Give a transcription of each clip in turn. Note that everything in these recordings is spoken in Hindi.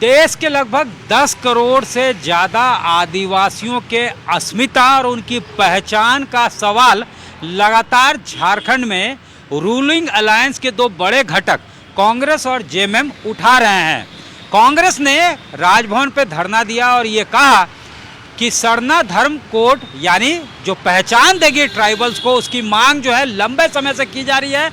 देश के लगभग 10 करोड़ से ज़्यादा आदिवासियों के अस्मिता और उनकी पहचान का सवाल लगातार झारखंड में रूलिंग अलायंस के दो बड़े घटक कांग्रेस और जेएमएम उठा रहे हैं। कांग्रेस ने राजभवन पर धरना दिया और ये कहा कि सरना धर्म कोड यानी जो पहचान देगी ट्राइबल्स को, उसकी मांग जो है लंबे समय से की जा रही है।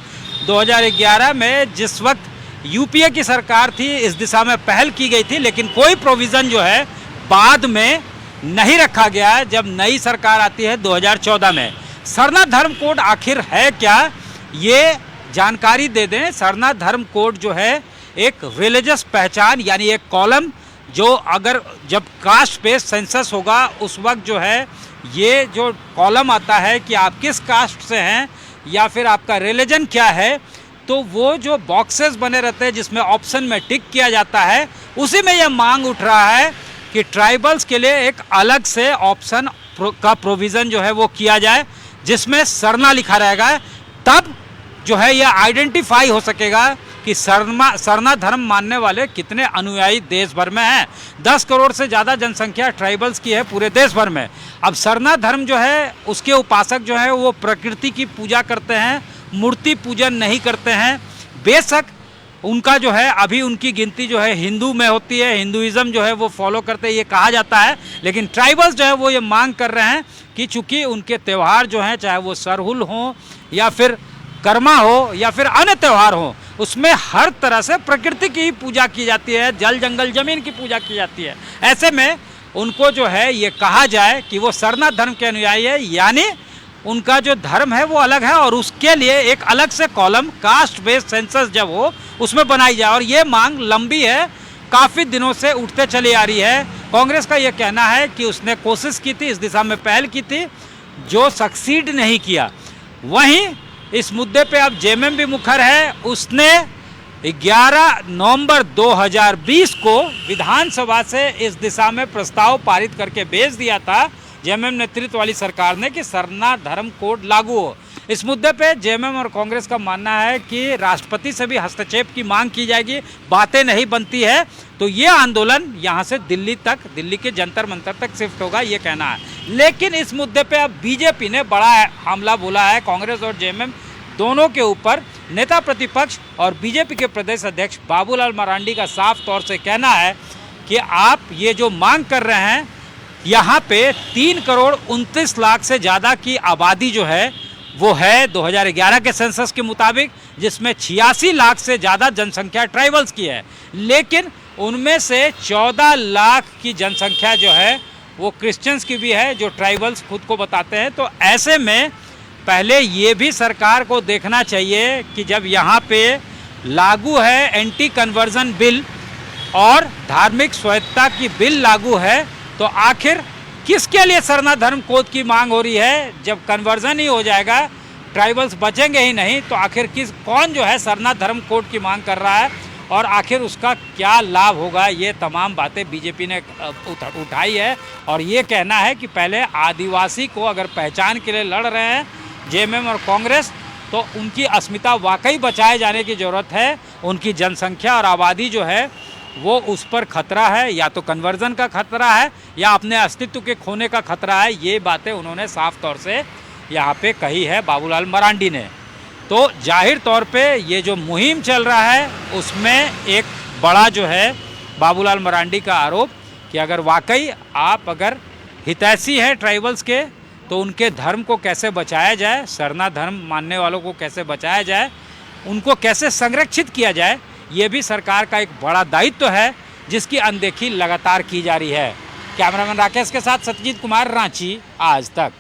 2011 में जिस वक्त यूपीए की सरकार थी, इस दिशा में पहल की गई थी, लेकिन कोई प्रोविज़न जो है बाद में नहीं रखा गया है। जब नई सरकार आती है 2014 में, सरना धर्म कोड आखिर है क्या, ये जानकारी दे दें। सरना धर्म कोड जो है एक रिलीजियस पहचान यानी एक कॉलम जो अगर जब कास्ट बेस्ड सेंसस होगा उस वक्त जो है ये जो कॉलम आता है कि आप किस कास्ट से हैं या फिर आपका रिलीजन क्या है, तो वो जो बॉक्सेस बने रहते हैं जिसमें ऑप्शन में टिक किया जाता है, उसी में यह मांग उठ रहा है कि ट्राइबल्स के लिए एक अलग से ऑप्शन का प्रोविज़न जो है वो किया जाए जिसमें सरना लिखा रहेगा। तब जो है यह आइडेंटिफाई हो सकेगा कि सरना धर्म मानने वाले कितने अनुयायी देश भर में हैं। 10 करोड़ से ज़्यादा जनसंख्या ट्राइबल्स की है पूरे देश भर में। अब सरना धर्म जो है उसके उपासक जो है वो प्रकृति की पूजा करते हैं, मूर्ति पूजन नहीं करते हैं। बेशक उनका जो है अभी उनकी गिनती जो है हिंदू में होती है, हिंदुइज़्म जो है वो फॉलो करते हैं ये कहा जाता है, लेकिन ट्राइबल्स जो है वो ये मांग कर रहे हैं कि चूँकि उनके त्यौहार जो हैं, चाहे वो सरहुल हो या फिर कर्मा हो या फिर अन्य त्यौहार हो, उसमें हर तरह से प्रकृति की पूजा की जाती है, जल जंगल जमीन की पूजा की जाती है। ऐसे में उनको जो है ये कहा जाए कि वो सरना धर्म के अनुयायी है, यानी उनका जो धर्म है वो अलग है और उसके लिए एक अलग से कॉलम कास्ट बेस्ड सेंसस जब हो उसमें बनाई जाए। और ये मांग लंबी है, काफ़ी दिनों से उठते चली आ रही है। कांग्रेस का ये कहना है कि उसने कोशिश की थी, इस दिशा में पहल की थी, जो सक्सीड नहीं किया। वहीं इस मुद्दे पे अब जेएमएम भी मुखर है। उसने 11 नवंबर 2020 को विधानसभा से इस दिशा में प्रस्ताव पारित करके भेज दिया था जेएमएम नेतृत्व वाली सरकार ने कि सरना धर्म कोड लागू हो। इस मुद्दे पे जेएमएम और कांग्रेस का मानना है कि राष्ट्रपति से भी हस्तक्षेप की मांग की जाएगी, बातें नहीं बनती है तो ये आंदोलन यहाँ से दिल्ली तक, दिल्ली के जंतर मंतर तक शिफ्ट होगा, ये कहना है। लेकिन इस मुद्दे पे अब बीजेपी ने बड़ा हमला बोला है। कांग्रेस और जेएमएम दोनों के ऊपर नेता प्रतिपक्ष और बीजेपी के प्रदेश अध्यक्ष बाबूलाल मरांडी का साफ तौर से कहना है कि आप ये जो मांग कर रहे हैं, यहाँ पे 3 करोड़ 29 लाख से ज़्यादा की आबादी जो है वो है 2011 के सेंसस के मुताबिक, जिसमें 86 लाख से ज़्यादा जनसंख्या ट्राइबल्स की है, लेकिन उनमें से 14 लाख की जनसंख्या जो है वो क्रिश्चियंस की भी है, जो ट्राइबल्स खुद को बताते हैं। तो ऐसे में पहले ये भी सरकार को देखना चाहिए कि जब यहाँ पे लागू है एंटी कन्वर्जन बिल और धार्मिक स्वायत्तता की बिल लागू है, तो आखिर किसके लिए सरना धर्म कोड की मांग हो रही है। जब कन्वर्जन ही हो जाएगा, ट्राइबल्स बचेंगे ही नहीं, तो आखिर कौन जो है सरना धर्म कोड की मांग कर रहा है और आखिर उसका क्या लाभ होगा, ये तमाम बातें बीजेपी ने उठाई है। और ये कहना है कि पहले आदिवासी को अगर पहचान के लिए लड़ रहे हैं जेएमएम और कांग्रेस, तो उनकी अस्मिता वाकई बचाए जाने की ज़रूरत है। उनकी जनसंख्या और आबादी जो है वो उस पर खतरा है, या तो कन्वर्जन का खतरा है या अपने अस्तित्व के खोने का खतरा है। ये बातें उन्होंने साफ तौर से यहाँ पे कही है बाबूलाल मरांडी ने। तो जाहिर तौर पे ये जो मुहिम चल रहा है उसमें एक बड़ा जो है बाबूलाल मरांडी का आरोप कि अगर वाकई आप अगर हितैषी हैं ट्राइबल्स के, तो उनके धर्म को कैसे बचाया जाए, सरना धर्म मानने वालों को कैसे बचाया जाए, उनको कैसे संरक्षित किया जाए, ये भी सरकार का एक बड़ा दायित्व है जिसकी अनदेखी लगातार की जा रही है। कैमरामैन राकेश के साथ सत्यजीत कुमार, रांची आज तक।